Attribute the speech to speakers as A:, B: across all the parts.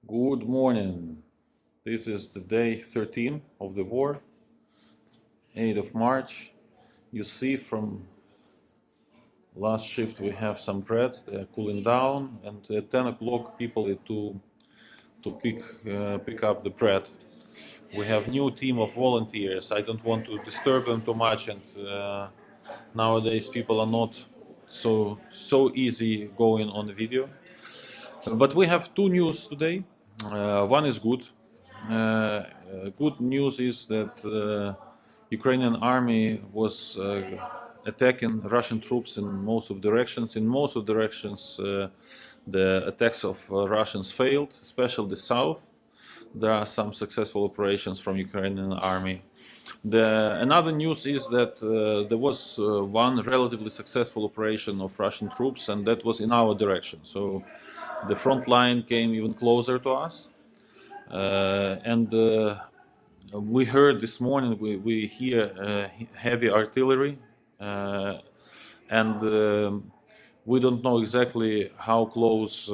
A: Good morning. This is the day 13 of the war, 8th of March. You see from last shift we have some breads, they are cooling down, and at 10 o'clock people need to pick up the bread. We have new team of volunteers. I don't want to disturb them too much, and nowadays people are not so easy going on the video. But we have two news today. One is good. Good news is that Ukrainian army was attacking Russian troops in most of directions. In most of directions, the attacks of Russians failed, especially the south. There are some successful operations from Ukrainian army. Another news is that there was one relatively successful operation of Russian troops, and that was in our direction. So the front line came even closer to us. And we heard this morning, we hear heavy artillery, and we don't know exactly how close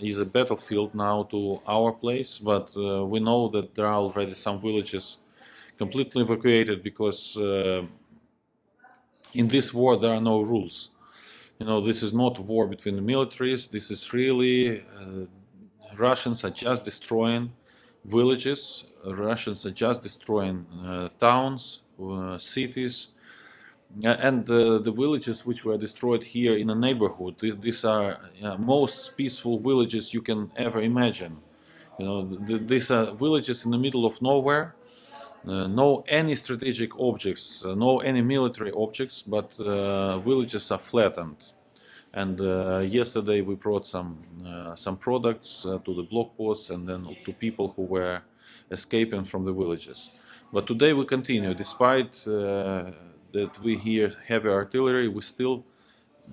A: is a battlefield now to our place, but we know that there are already some villages completely evacuated because in this war there are no rules. You know, this is not a war between the militaries. This is really Russians are just destroying villages. Russians are just destroying towns, cities, and the villages which were destroyed here in a neighborhood. These are most peaceful villages you can ever imagine. You know, these are villages in the middle of nowhere. No any strategic objects, no any military objects, but villages are flattened. And yesterday we brought some products to the block posts and then to people who were escaping from the villages. But today we continue, despite that we hear heavy artillery, we still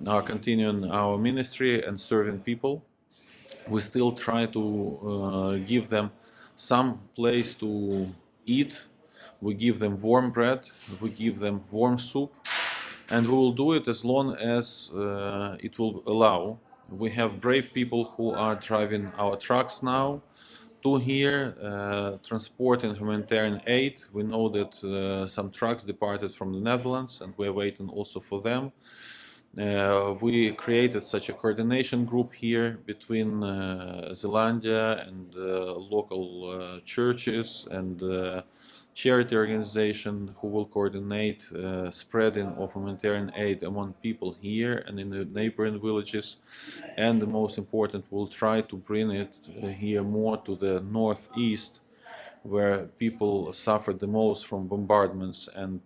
A: are continuing our ministry and serving people. We still try to give them some place to eat. We give them warm bread, we give them warm soup, and we will do it as long as it will allow. We have brave people who are driving our trucks now to here, transporting humanitarian aid. We know that some trucks departed from the Netherlands, and we're waiting also for them. We created such a coordination group here between Zealandia and local churches and charity organization who will coordinate spreading of humanitarian aid among people here and in the neighboring villages, and the most important, we'll try to bring it here more to the northeast, where people suffered the most from bombardments and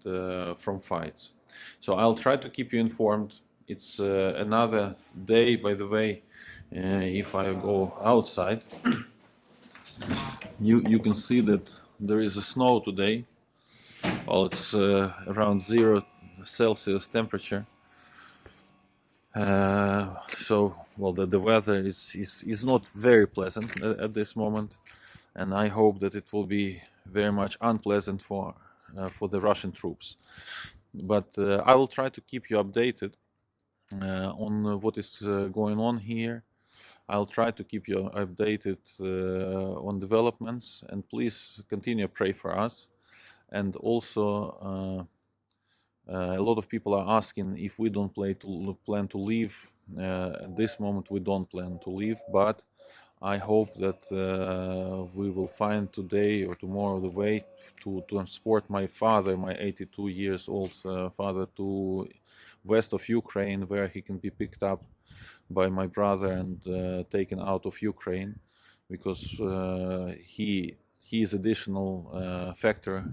A: from fights. So I'll try to keep you informed. It's another day, by the way. If I go outside, you can see that there is a snow today. Well, it's around 0 Celsius temperature. So, well, the weather is not very pleasant at this moment, and I hope that it will be very much unpleasant for the Russian troops. But I will try to keep you updated on what is going on here. I'll try to keep you updated on developments, and please continue to pray for us. And also, a lot of people are asking if we don't plan to leave. At this moment, we don't plan to leave, but I hope that we will find today or tomorrow the way to transport my father, my 82 years old father, to west of Ukraine, where he can be picked up by my brother and taken out of Ukraine, because he is additional factor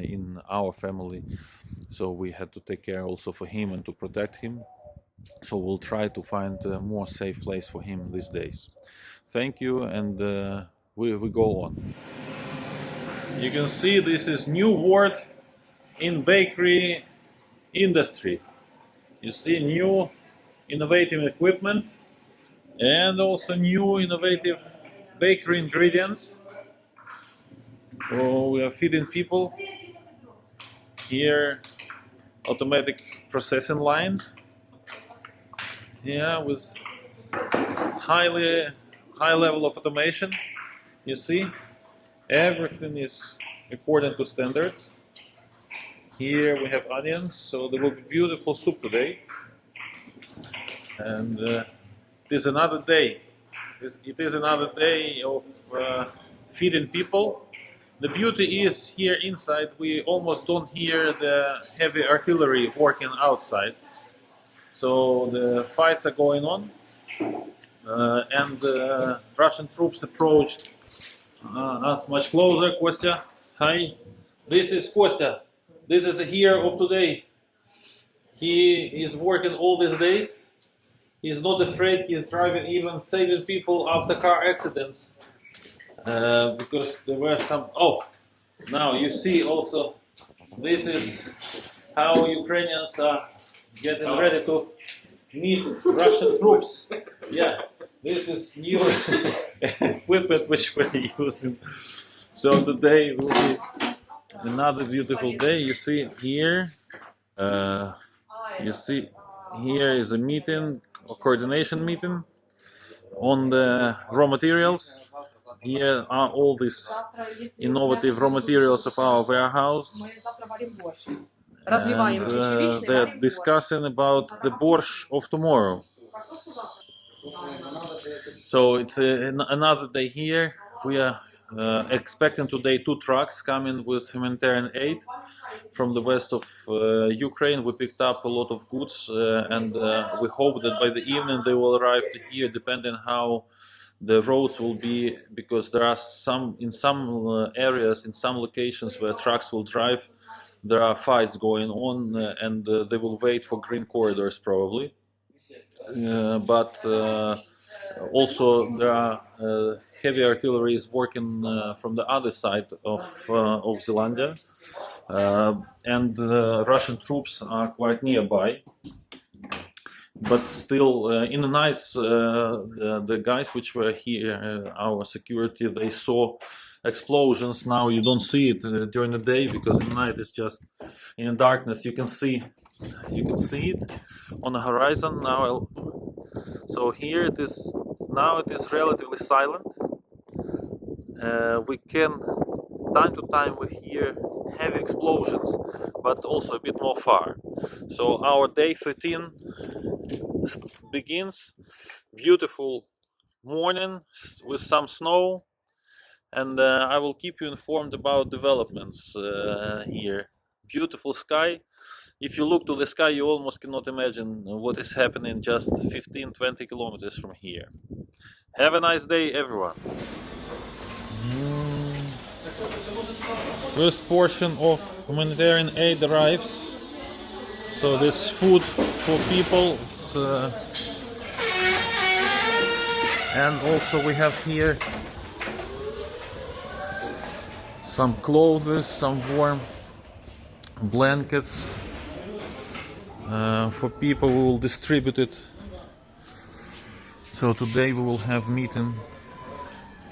A: in our family, so we had to take care also for him and to protect him. So we'll try to find a more safe place for him these days. Thank you, and we go on. You can see this is new word in bakery industry. You see new innovative equipment and also new innovative bakery ingredients. So we are feeding people here, automatic processing lines, yeah, with high level of automation. You see, everything is according to standards. Here we have onions, so there will be beautiful soup today. And it is another day. It is another day of feeding people. The beauty is here inside we almost don't hear the heavy artillery working outside. So the fights are going on, and Russian troops approached us much closer. Kostya, hi. This is Kostya. This is the hero of today. He is working all these days. He's not afraid. He's driving, even saving people after car accidents. Because there were some. Oh, now you see also. This is how Ukrainians are getting ready to meet Russian troops. Yeah, this is new equipment which we're using. So today will be another beautiful day. You see here. You see here is a meeting, a coordination meeting on the raw materials. Here are all these innovative raw materials of our warehouse. And they're discussing about the borscht of tomorrow. So it's another day here. We are expecting today 2 trucks coming with humanitarian aid from the west of Ukraine. We picked up a lot of goods, and we hope that by the evening they will arrive to here, depending how the roads will be, because there are some areas, in some locations where trucks will drive, there are fights going on, and they will wait for green corridors probably. But also there are heavy artillery is working from the other side of Zealandia, and Russian troops are quite nearby. But still, in the nights, the guys which were here, our security, they saw explosions. Now you don't see it during the day, because in the night it's just in the darkness. You can see it on the horizon now. So here it is. Now it is relatively silent. We can, time to time, we hear heavy explosions, but also a bit more far. So our day 13 begins. Beautiful morning with some snow, and I will keep you informed about developments here. Beautiful sky. If you look to the sky, you almost cannot imagine what is happening just 15-20 kilometers from here. Have a nice day, everyone. First portion of humanitarian aid arrives. So this food for people. And also we have here some clothes, some warm blankets for people. We will distribute it. So today we will have meeting.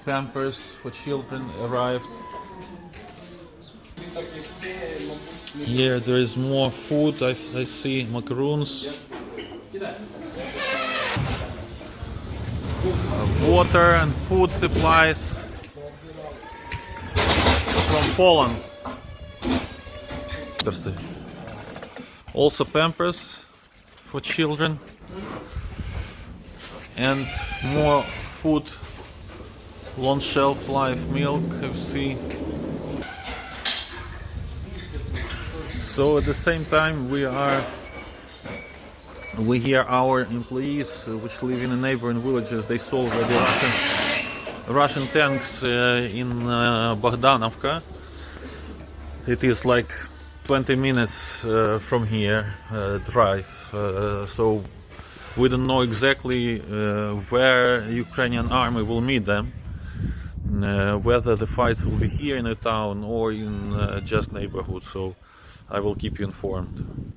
A: Pampers for children arrived. Here there is more food. I see macaroons, water and food supplies from Poland. Also Pampers for children and more food, long shelf life milk, you see. So at the same time we hear our employees which live in the neighboring villages, they saw the Russian tanks in Bogdanovka. It is like 20 minutes from here drive, so we don't know exactly where Ukrainian army will meet them, whether the fights will be here in the town or in just neighborhood. So I will keep you informed.